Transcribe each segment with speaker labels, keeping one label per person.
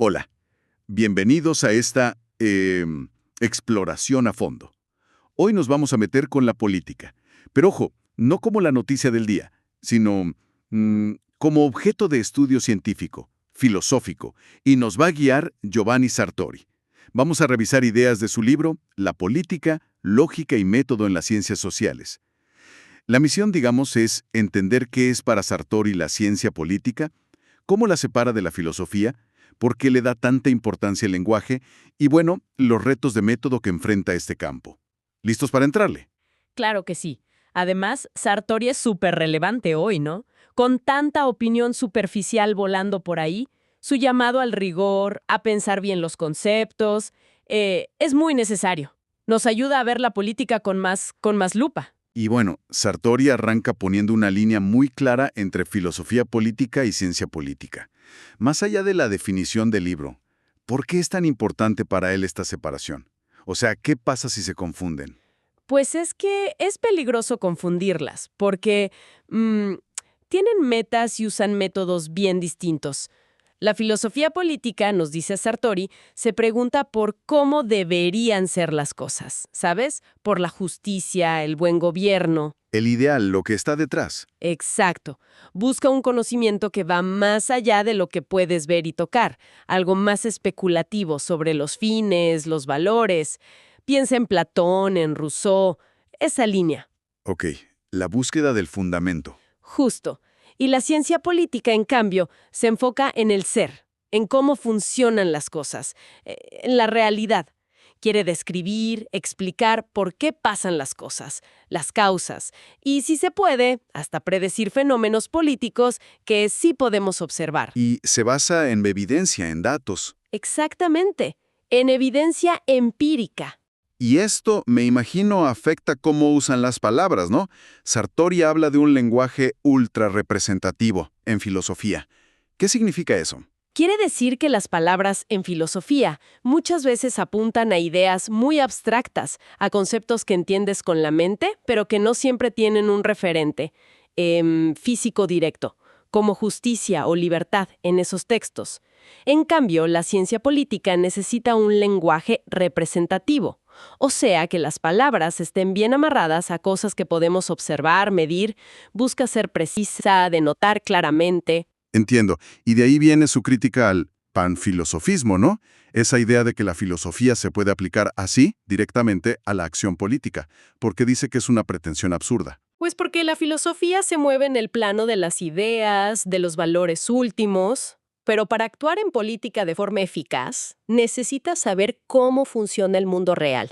Speaker 1: Hola, bienvenidos a esta exploración a fondo. Hoy nos vamos a meter con la política, pero ojo, no como la noticia del día, sino como objeto de estudio científico, filosófico, y nos va a guiar Giovanni Sartori. Vamos a revisar ideas de su libro La política, lógica y método en las ciencias sociales. La misión, digamos, es entender qué es para Sartori la ciencia política, cómo la separa de la filosofía, por qué le da tanta importancia al lenguaje y, bueno, los retos de método que enfrenta este campo. ¿Listos para entrarle?
Speaker 2: Claro que sí. Además, Sartori es súper relevante hoy, ¿no? Con tanta opinión superficial volando por ahí, su llamado al rigor, a pensar bien los conceptos, es muy necesario. Nos ayuda a ver la política con más lupa.
Speaker 1: Y bueno, Sartori arranca poniendo una línea muy clara entre filosofía política y ciencia política. Más allá de la definición del libro, ¿por qué es tan importante para él esta separación? O sea, ¿qué pasa si se confunden?
Speaker 2: Pues es que es peligroso confundirlas, porque tienen metas y usan métodos bien distintos. La filosofía política, nos dice Sartori, se pregunta por cómo deberían ser las cosas, ¿sabes? Por la justicia, el buen gobierno.
Speaker 1: El ideal, lo que está detrás.
Speaker 2: Exacto. Busca un conocimiento que va más allá de lo que puedes ver y tocar, algo más especulativo sobre los fines, los valores. Piensa en Platón, en Rousseau, esa línea.
Speaker 1: Ok, la búsqueda del fundamento.
Speaker 2: Justo. Y la ciencia política, en cambio, se enfoca en el ser, en cómo funcionan las cosas, en la realidad. Quiere describir, explicar por qué pasan las cosas, las causas, y si se puede, hasta predecir fenómenos políticos que sí podemos observar.
Speaker 1: Y se basa en evidencia, en datos.
Speaker 2: Exactamente, en evidencia empírica.
Speaker 1: Y esto, me imagino, afecta cómo usan las palabras, ¿no? Sartori habla de un lenguaje ultra representativo en filosofía. ¿Qué significa eso?
Speaker 2: Quiere decir que las palabras en filosofía muchas veces apuntan a ideas muy abstractas, a conceptos que entiendes con la mente, pero que no siempre tienen un referente físico directo, como justicia o libertad en esos textos. En cambio, la ciencia política necesita un lenguaje representativo, o sea que las palabras estén bien amarradas a cosas que podemos observar, medir, busca ser precisa, denotar claramente.
Speaker 1: Entiendo. Y de ahí viene su crítica al panfilosofismo, ¿no? Esa idea de que la filosofía se puede aplicar así, directamente, a la acción política, porque dice que es una pretensión absurda.
Speaker 2: Pues porque la filosofía se mueve en el plano de las ideas, de los valores últimos, pero para actuar en política de forma eficaz, necesitas saber cómo funciona el mundo real.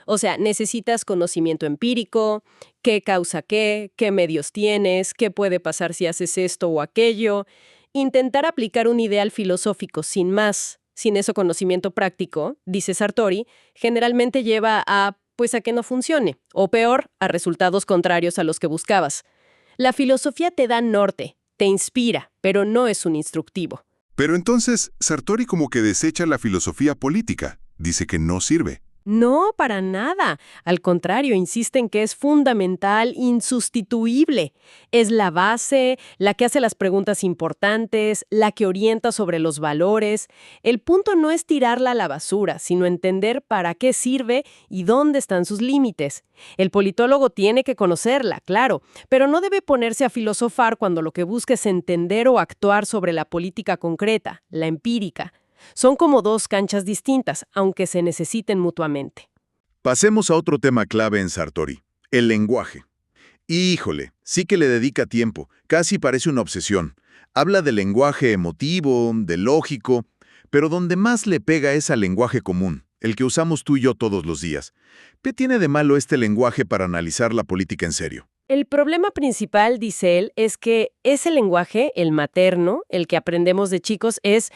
Speaker 2: O sea, necesitas conocimiento empírico, qué causa qué medios tienes, qué puede pasar si haces esto o aquello. Intentar aplicar un ideal filosófico sin más, sin ese conocimiento práctico, dice Sartori, generalmente lleva pues a que no funcione, o peor, a resultados contrarios a los que buscabas. La filosofía te da norte, te inspira, pero no es un instructivo.
Speaker 3: Pero entonces, Sartori como que desecha la filosofía política. Dice que no sirve.
Speaker 2: No, para nada. Al contrario, insiste en que es fundamental, insustituible. Es la base, la que hace las preguntas importantes, la que orienta sobre los valores. El punto no es tirarla a la basura, sino entender para qué sirve y dónde están sus límites. El politólogo tiene que conocerla, claro, pero no debe ponerse a filosofar cuando lo que busca es entender o actuar sobre la política concreta, la empírica. Son como dos canchas distintas, aunque se necesiten mutuamente.
Speaker 1: Pasemos a otro tema clave en Sartori, el lenguaje. Híjole, sí que le dedica tiempo, casi parece una obsesión. Habla del lenguaje emotivo, del lógico, pero donde más le pega es al lenguaje común, el que usamos tú y yo todos los días. ¿Qué tiene de malo este lenguaje para analizar la política en serio?
Speaker 2: El problema principal, dice él, es que ese lenguaje, el materno, el que aprendemos de chicos, es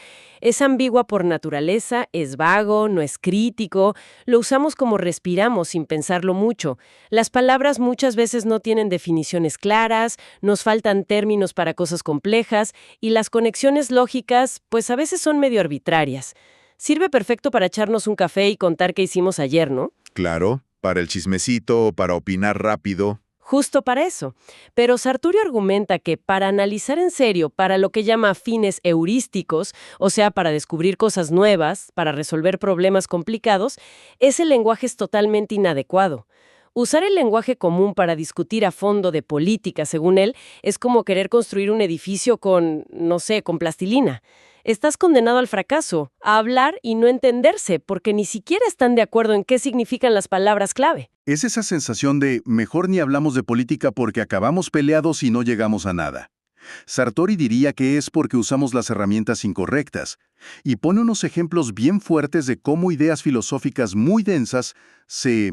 Speaker 2: ambigua por naturaleza, es vago, no es crítico, lo usamos como respiramos sin pensarlo mucho. Las palabras muchas veces no tienen definiciones claras, nos faltan términos para cosas complejas y las conexiones lógicas, pues a veces son medio arbitrarias. Sirve perfecto para echarnos un café y contar qué hicimos ayer, ¿no?
Speaker 1: Claro, para el chismecito, para opinar rápido.
Speaker 2: justo para eso. Pero Sartori argumenta que para analizar en serio, para lo que llama fines heurísticos, o sea, para descubrir cosas nuevas, para resolver problemas complicados, ese lenguaje es totalmente inadecuado. Usar el lenguaje común para discutir a fondo de política, según él, es como querer construir un edificio con, no sé, con plastilina. Estás condenado al fracaso, a hablar y no entenderse, porque ni siquiera están de acuerdo en qué significan las palabras clave.
Speaker 1: Es esa sensación de mejor ni hablamos de política porque acabamos peleados y no llegamos a nada. Sartori diría que es porque usamos las herramientas incorrectas, y pone unos ejemplos bien fuertes de cómo ideas filosóficas muy densas se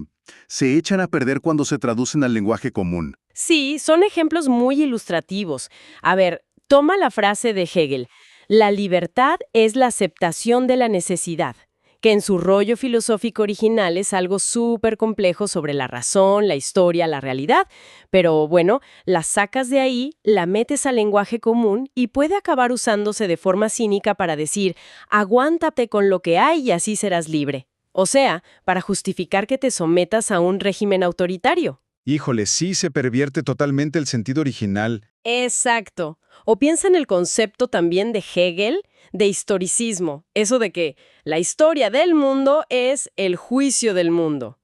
Speaker 1: echan a perder cuando se traducen al lenguaje común.
Speaker 2: Sí, son ejemplos muy ilustrativos. A ver, toma la frase de Hegel. La libertad es la aceptación de la necesidad, que en su rollo filosófico original es algo súper complejo sobre la razón, la historia, la realidad, pero bueno, la sacas de ahí, la metes al lenguaje común y puede acabar usándose de forma cínica para decir, aguántate con lo que hay y así serás libre. O sea, para justificar que te sometas a un régimen autoritario.
Speaker 4: Híjole, sí se pervierte totalmente el sentido original.
Speaker 2: Exacto. O piensa en el concepto también de Hegel de historicismo, eso de que la historia del mundo es el juicio del mundo,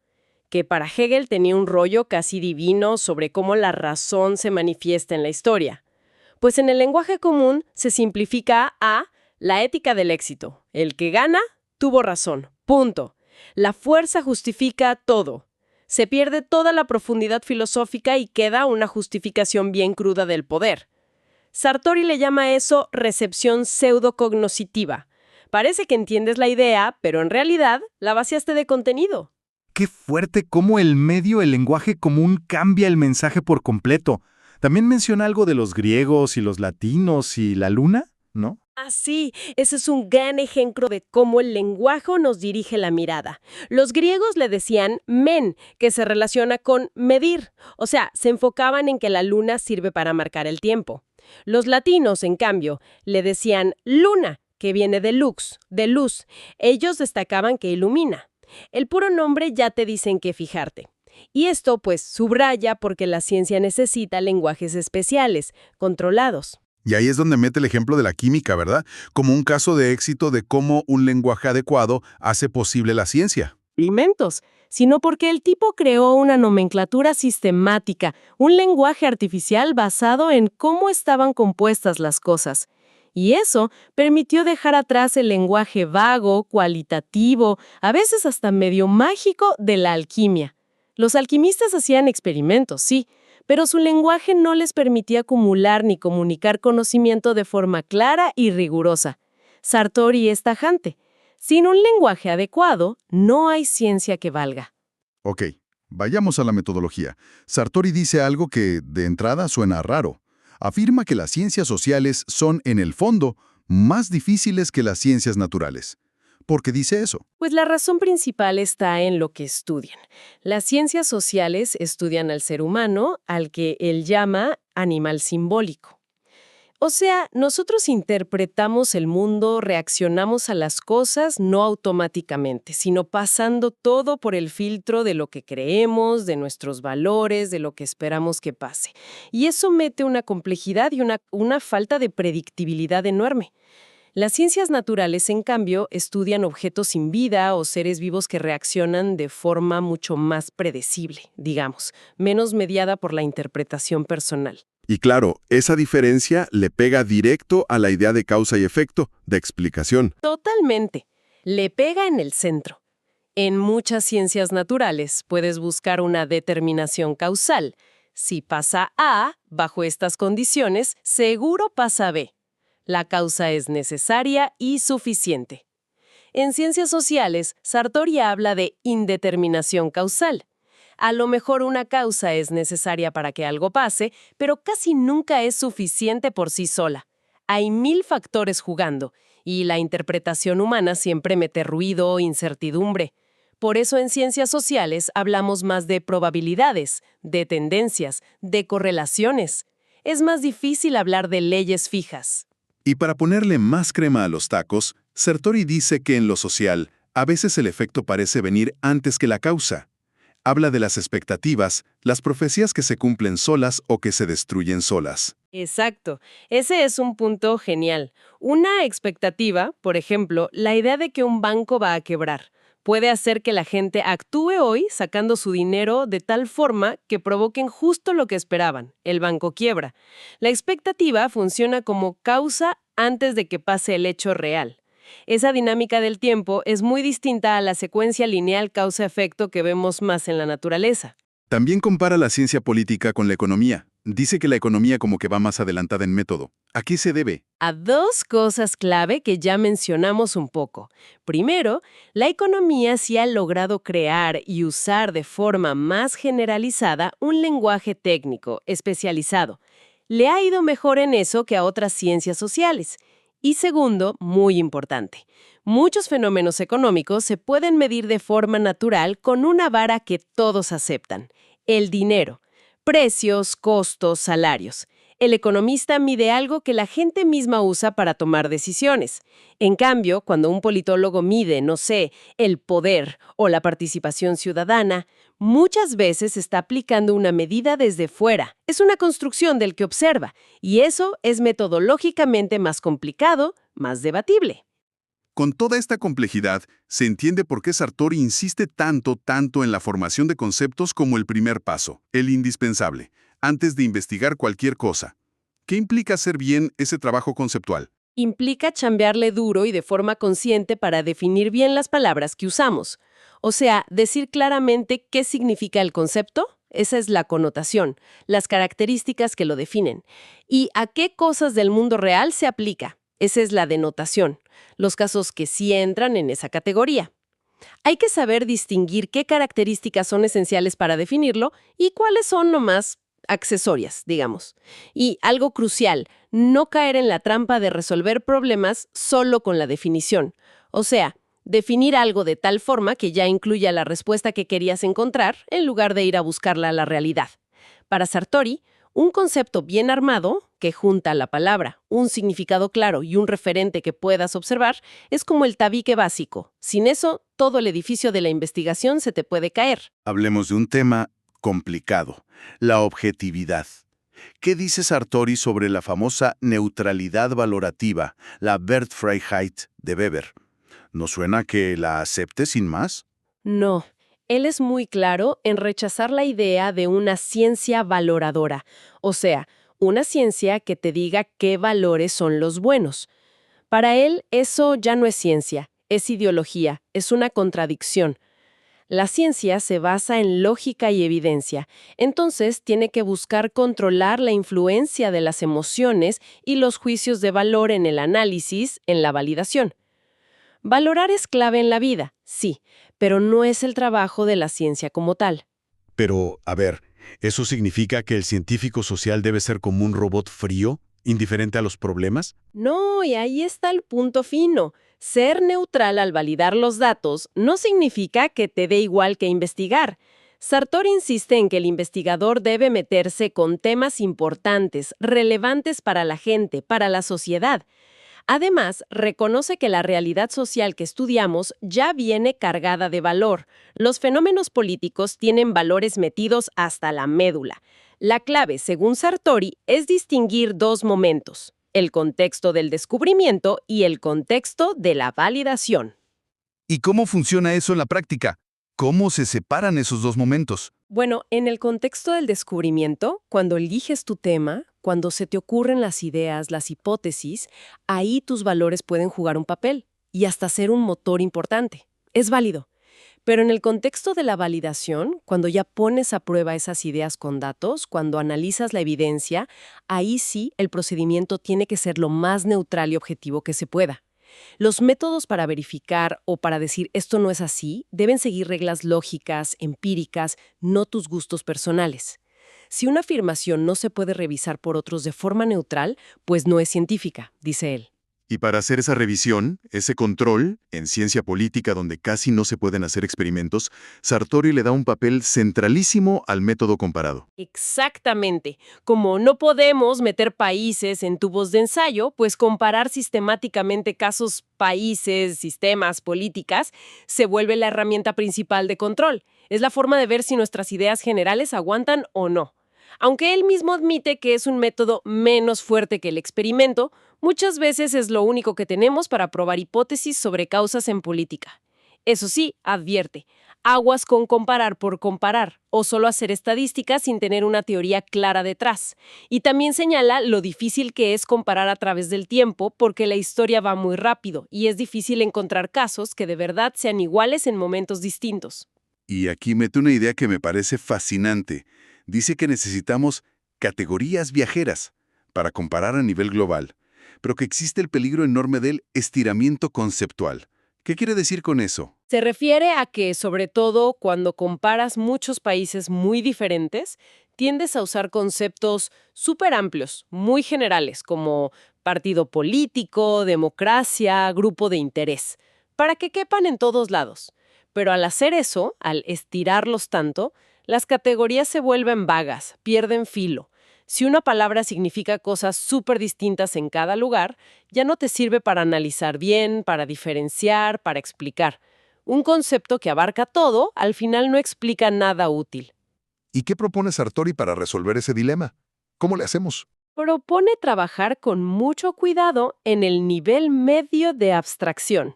Speaker 2: que para Hegel tenía un rollo casi divino sobre cómo la razón se manifiesta en la historia. Pues en el lenguaje común se simplifica a la ética del éxito. El que gana, tuvo razón. Punto. La fuerza justifica todo. Se pierde toda la profundidad filosófica y queda una justificación bien cruda del poder. Sartori le llama eso recepción pseudocognoscitiva. Parece que entiendes la idea, pero en realidad la vaciaste de contenido.
Speaker 4: Qué fuerte cómo el lenguaje común cambia el mensaje por completo. También menciona algo de los griegos y los latinos y la luna, ¿no?
Speaker 2: Ah, sí, ese es un gran ejemplo de cómo el lenguaje nos dirige la mirada. Los griegos le decían men, que se relaciona con medir, o sea, se enfocaban en que la luna sirve para marcar el tiempo. Los latinos, en cambio, le decían luna, que viene de lux, de luz. Ellos destacaban que ilumina. El puro nombre ya te dice en qué fijarte. Y esto, pues, subraya porque la ciencia necesita lenguajes especiales, controlados.
Speaker 3: Y ahí es donde mete el ejemplo de la química, ¿verdad? Como un caso de éxito de cómo un lenguaje adecuado hace posible la ciencia.
Speaker 2: Alimentos, sino porque el tipo creó una nomenclatura sistemática, un lenguaje artificial basado en cómo estaban compuestas las cosas. Y eso permitió dejar atrás el lenguaje vago, cualitativo, a veces hasta medio mágico de la alquimia. Los alquimistas hacían experimentos, sí, pero su lenguaje no les permitía acumular ni comunicar conocimiento de forma clara y rigurosa. Sartori es tajante. Sin un lenguaje adecuado, no hay ciencia que valga.
Speaker 3: Ok, vayamos a la metodología. Sartori dice algo que, de entrada, suena raro. Afirma que las ciencias sociales son, en el fondo, más difíciles que las ciencias naturales. ¿Por qué dice eso?
Speaker 2: Pues la razón principal está en lo que estudian. Las ciencias sociales estudian al ser humano, al que él llama animal simbólico. O sea, nosotros interpretamos el mundo, reaccionamos a las cosas no automáticamente, sino pasando todo por el filtro de lo que creemos, de nuestros valores, de lo que esperamos que pase. Y eso mete una complejidad y una falta de predictibilidad enorme. Las ciencias naturales, en cambio, estudian objetos sin vida o seres vivos que reaccionan de forma mucho más predecible, digamos, menos mediada por la interpretación personal.
Speaker 3: Y claro, esa diferencia le pega directo a la idea de causa y efecto, de explicación.
Speaker 2: Totalmente. Le pega en el centro. En muchas ciencias naturales puedes buscar una determinación causal. Si pasa A, bajo estas condiciones, seguro pasa B. La causa es necesaria y suficiente. En ciencias sociales, Sartori habla de indeterminación causal. A lo mejor una causa es necesaria para que algo pase, pero casi nunca es suficiente por sí sola. Hay 1000 factores jugando, y la interpretación humana siempre mete ruido o incertidumbre. Por eso en ciencias sociales hablamos más de probabilidades, de tendencias, de correlaciones. Es más difícil hablar de leyes fijas.
Speaker 3: Y para ponerle más crema a los tacos, Sartori dice que en lo social, a veces el efecto parece venir antes que la causa. Habla de las expectativas, las profecías que se cumplen solas o que se destruyen solas.
Speaker 2: Exacto. Ese es un punto genial. Una expectativa, por ejemplo, la idea de que un banco va a quebrar, puede hacer que la gente actúe hoy sacando su dinero de tal forma que provoquen justo lo que esperaban, el banco quiebra. La expectativa funciona como causa antes de que pase el hecho real. Esa dinámica del tiempo es muy distinta a la secuencia lineal causa-efecto que vemos más en la naturaleza.
Speaker 3: También compara la ciencia política con la economía. Dice que la economía como que va más adelantada en método. ¿A qué se debe?
Speaker 2: A dos cosas clave que ya mencionamos un poco. Primero, la economía sí ha logrado crear y usar de forma más generalizada un lenguaje técnico, especializado. Le ha ido mejor en eso que a otras ciencias sociales. Y segundo, muy importante, muchos fenómenos económicos se pueden medir de forma natural con una vara que todos aceptan: el dinero. Precios, costos, salarios. El economista mide algo que la gente misma usa para tomar decisiones. En cambio, cuando un politólogo mide, no sé, el poder o la participación ciudadana, muchas veces está aplicando una medida desde fuera. Es una construcción del que observa, y eso es metodológicamente más complicado, más debatible.
Speaker 3: Con toda esta complejidad, se entiende por qué Sartori insiste tanto en la formación de conceptos como el primer paso, el indispensable, antes de investigar cualquier cosa. ¿Qué implica hacer bien ese trabajo conceptual?
Speaker 2: Implica chambearle duro y de forma consciente para definir bien las palabras que usamos. O sea, decir claramente qué significa el concepto, esa es la connotación, las características que lo definen, y a qué cosas del mundo real se aplica, esa es la denotación, los casos que sí entran en esa categoría. Hay que saber distinguir qué características son esenciales para definirlo y cuáles son nomás accesorias, digamos. Y algo crucial, no caer en la trampa de resolver problemas solo con la definición. O sea, definir algo de tal forma que ya incluya la respuesta que querías encontrar en lugar de ir a buscarla a la realidad. Para Sartori, un concepto bien armado, que junta la palabra, un significado claro y un referente que puedas observar, es como el tabique básico. Sin eso, todo el edificio de la investigación se te puede caer.
Speaker 3: Hablemos de un tema complicado, la objetividad. ¿Qué dice Sartori sobre la famosa neutralidad valorativa, la Wertfreiheit de Weber? ¿No suena que la acepte sin más?
Speaker 2: No. Él es muy claro en rechazar la idea de una ciencia valoradora, o sea, una ciencia que te diga qué valores son los buenos. Para él, eso ya no es ciencia, es ideología, es una contradicción. La ciencia se basa en lógica y evidencia, entonces tiene que buscar controlar la influencia de las emociones y los juicios de valor en el análisis, en la validación. Valorar es clave en la vida, sí, pero no es el trabajo de la ciencia como tal.
Speaker 3: Pero, a ver, ¿eso significa que el científico social debe ser como un robot frío, indiferente a los problemas?
Speaker 2: No, y ahí está el punto fino. Ser neutral al validar los datos no significa que te dé igual que investigar. Sartori insiste en que el investigador debe meterse con temas importantes, relevantes para la gente, para la sociedad. Además, reconoce que la realidad social que estudiamos ya viene cargada de valor. Los fenómenos políticos tienen valores metidos hasta la médula. La clave, según Sartori, es distinguir dos momentos: el contexto del descubrimiento y el contexto de la validación.
Speaker 3: ¿Y cómo funciona eso en la práctica? ¿Cómo se separan esos dos momentos?
Speaker 2: Bueno, en el contexto del descubrimiento, cuando eliges tu tema, cuando se te ocurren las ideas, las hipótesis, ahí tus valores pueden jugar un papel y hasta ser un motor importante. Es válido. Pero en el contexto de la validación, cuando ya pones a prueba esas ideas con datos, cuando analizas la evidencia, ahí sí el procedimiento tiene que ser lo más neutral y objetivo que se pueda. Los métodos para verificar o para decir esto no es así deben seguir reglas lógicas, empíricas, no tus gustos personales. Si una afirmación no se puede revisar por otros de forma neutral, pues no es científica, dice él.
Speaker 3: Y para hacer esa revisión, ese control, en ciencia política donde casi no se pueden hacer experimentos, Sartori le da un papel centralísimo al método comparado.
Speaker 2: Exactamente. Como no podemos meter países en tubos de ensayo, pues comparar sistemáticamente casos, países, sistemas, políticas, se vuelve la herramienta principal de control. Es la forma de ver si nuestras ideas generales aguantan o no. Aunque él mismo admite que es un método menos fuerte que el experimento, muchas veces es lo único que tenemos para probar hipótesis sobre causas en política. Eso sí, advierte, aguas con comparar por comparar, o solo hacer estadísticas sin tener una teoría clara detrás. Y también señala lo difícil que es comparar a través del tiempo porque la historia va muy rápido y es difícil encontrar casos que de verdad sean iguales en momentos distintos.
Speaker 1: Y aquí mete una idea que me parece fascinante. Dice que necesitamos categorías viajeras para comparar a nivel global, pero que existe el peligro enorme del estiramiento conceptual. ¿Qué quiere decir con eso?
Speaker 2: Se refiere a que, sobre todo, cuando comparas muchos países muy diferentes, tiendes a usar conceptos súper amplios, muy generales, como partido político, democracia, grupo de interés, para que quepan en todos lados. Pero al hacer eso, al estirarlos tanto, las categorías se vuelven vagas, pierden filo. Si una palabra significa cosas súper distintas en cada lugar, ya no te sirve para analizar bien, para diferenciar, para explicar. Un concepto que abarca todo, al final no explica nada útil.
Speaker 3: ¿Y qué propone Sartori para resolver ese dilema? ¿Cómo le hacemos?
Speaker 2: Propone trabajar con mucho cuidado en el nivel medio de abstracción.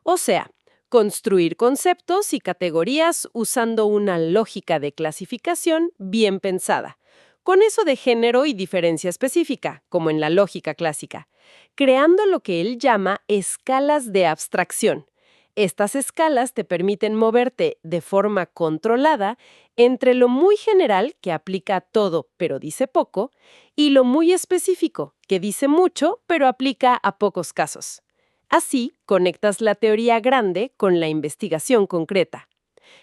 Speaker 2: O sea, construir conceptos y categorías usando una lógica de clasificación bien pensada, con eso de género y diferencia específica, como en la lógica clásica, creando lo que él llama escalas de abstracción. Estas escalas te permiten moverte de forma controlada entre lo muy general, que aplica a todo pero dice poco, y lo muy específico, que dice mucho pero aplica a pocos casos. Así, conectas la teoría grande con la investigación concreta.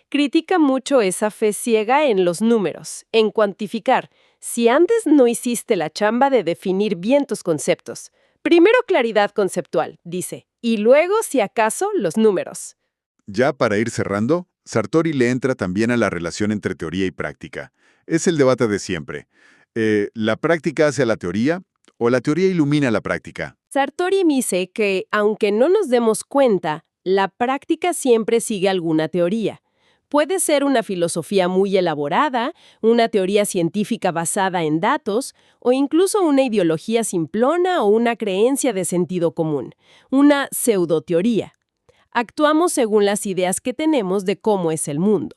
Speaker 2: Critica mucho esa fe ciega en los números, en cuantificar. Si antes no hiciste la chamba de definir bien tus conceptos. Primero claridad conceptual, dice, y luego, si acaso, los números.
Speaker 3: Ya para ir cerrando, Sartori le entra también a la relación entre teoría y práctica. Es el debate de siempre. ¿La práctica hace a la teoría o la teoría ilumina la práctica?
Speaker 2: Sartori dice que, aunque no nos demos cuenta, la práctica siempre sigue alguna teoría. Puede ser una filosofía muy elaborada, una teoría científica basada en datos, o incluso una ideología simplona o una creencia de sentido común, una pseudoteoría. Actuamos según las ideas que tenemos de cómo es el mundo.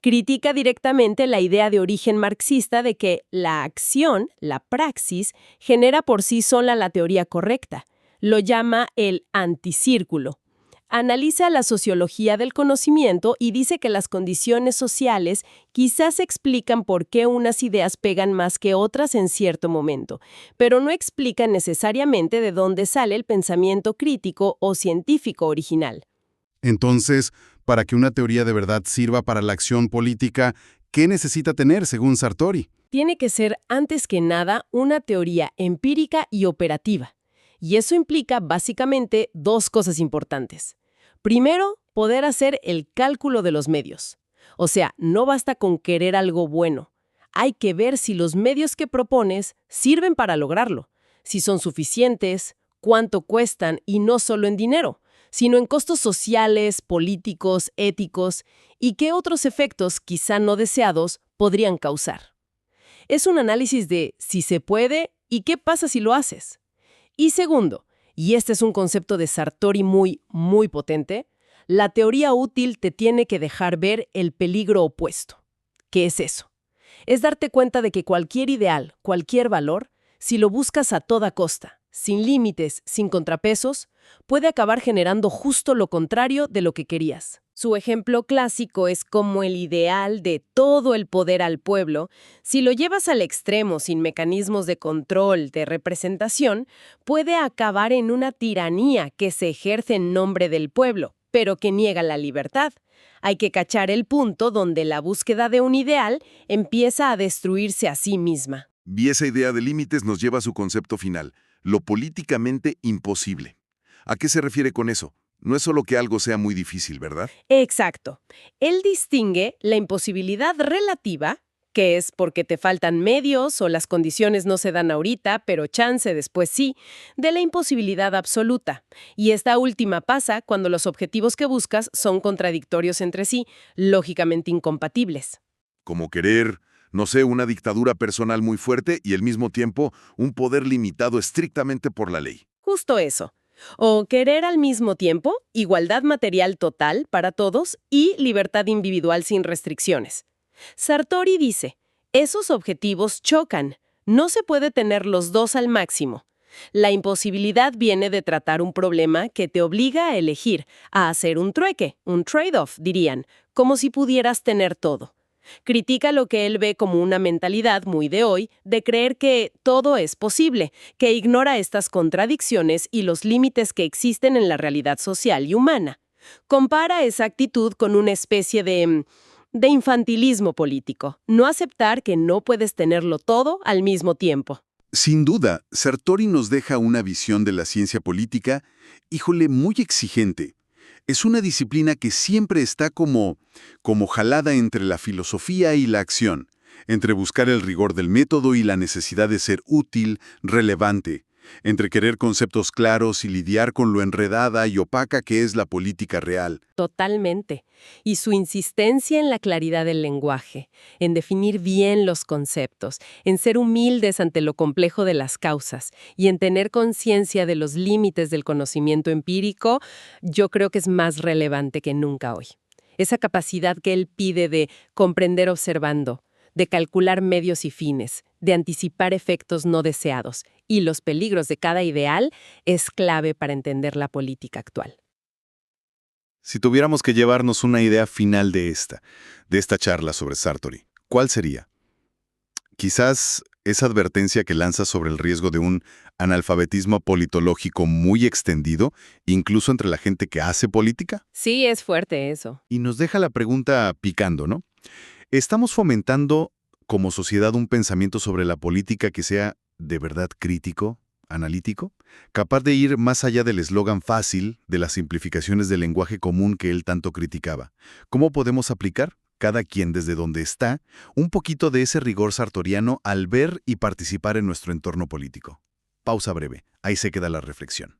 Speaker 2: Critica directamente la idea de origen marxista de que la acción, la praxis, genera por sí sola la teoría correcta. Lo llama el anticírculo. Analiza la sociología del conocimiento y dice que las condiciones sociales quizás explican por qué unas ideas pegan más que otras en cierto momento, pero no explican necesariamente de dónde sale el pensamiento crítico o científico original.
Speaker 3: Entonces, para que una teoría de verdad sirva para la acción política, ¿qué necesita tener según Sartori?
Speaker 2: Tiene que ser, antes que nada, una teoría empírica y operativa. Y eso implica, básicamente, dos cosas importantes. Primero, poder hacer el cálculo de los medios. O sea, no basta con querer algo bueno. Hay que ver si los medios que propones sirven para lograrlo, si son suficientes, cuánto cuestan y no solo en dinero, sino en costos sociales, políticos, éticos y qué otros efectos, quizá no deseados, podrían causar. Es un análisis de si se puede y qué pasa si lo haces. Y segundo, y este es un concepto de Sartori muy, muy potente, la teoría útil te tiene que dejar ver el peligro opuesto. ¿Qué es eso? Es darte cuenta de que cualquier ideal, cualquier valor, si lo buscas a toda costa, sin límites, sin contrapesos, puede acabar generando justo lo contrario de lo que querías. Su ejemplo clásico es como el ideal de todo el poder al pueblo, si lo llevas al extremo sin mecanismos de control, de representación, puede acabar en una tiranía que se ejerce en nombre del pueblo, pero que niega la libertad. Hay que cachar el punto donde la búsqueda de un ideal empieza a destruirse a sí misma.
Speaker 1: Y esa idea de límites nos lleva a su concepto final, lo políticamente imposible. ¿A qué se refiere con eso? No es solo que algo sea muy difícil, ¿verdad?
Speaker 2: Exacto. Él distingue la imposibilidad relativa, que es porque te faltan medios o las condiciones no se dan ahorita, pero chance después sí, de la imposibilidad absoluta. Y esta última pasa cuando los objetivos que buscas son contradictorios entre sí, lógicamente incompatibles.
Speaker 1: Como querer, no sé, una dictadura personal muy fuerte y al mismo tiempo un poder limitado estrictamente por la ley.
Speaker 2: Justo eso. O querer al mismo tiempo igualdad material total para todos y libertad individual sin restricciones. Sartori dice, esos objetivos chocan, no se puede tener los dos al máximo. La imposibilidad viene de tratar un problema que te obliga a elegir, a hacer un trueque, un trade-off, dirían, como si pudieras tener todo. Critica lo que él ve como una mentalidad muy de hoy de creer que todo es posible, que ignora estas contradicciones y los límites que existen en la realidad social y humana. Compara esa actitud con una especie de infantilismo político, no aceptar que no puedes tenerlo todo al mismo tiempo.
Speaker 1: Sin duda, Sartori nos deja una visión de la ciencia política, híjole, muy exigente. Es una disciplina que siempre está como jalada entre la filosofía y la acción, entre buscar el rigor del método y la necesidad de ser útil, relevante, entre querer conceptos claros y lidiar con lo enredada y opaca que es la política real.
Speaker 2: Totalmente. Y su insistencia en la claridad del lenguaje, en definir bien los conceptos, en ser humildes ante lo complejo de las causas y en tener conciencia de los límites del conocimiento empírico, yo creo que es más relevante que nunca hoy. Esa capacidad que él pide de comprender observando, de calcular medios y fines, de anticipar efectos no deseados y los peligros de cada ideal es clave para entender la política actual.
Speaker 3: Si tuviéramos que llevarnos una idea final de esta charla sobre Sartori, ¿cuál sería? Quizás esa advertencia que lanza sobre el riesgo de un analfabetismo politológico muy extendido, incluso entre la gente que hace política.
Speaker 2: Sí, es fuerte eso.
Speaker 3: Y nos deja la pregunta picando, ¿no? ¿Estamos fomentando como sociedad un pensamiento sobre la política que sea de verdad crítico, analítico, capaz de ir más allá del eslogan fácil, de las simplificaciones del lenguaje común que él tanto criticaba? ¿Cómo podemos aplicar, cada quien desde donde está, un poquito de ese rigor sartoriano al ver y participar en nuestro entorno político? Pausa breve, ahí se queda la reflexión.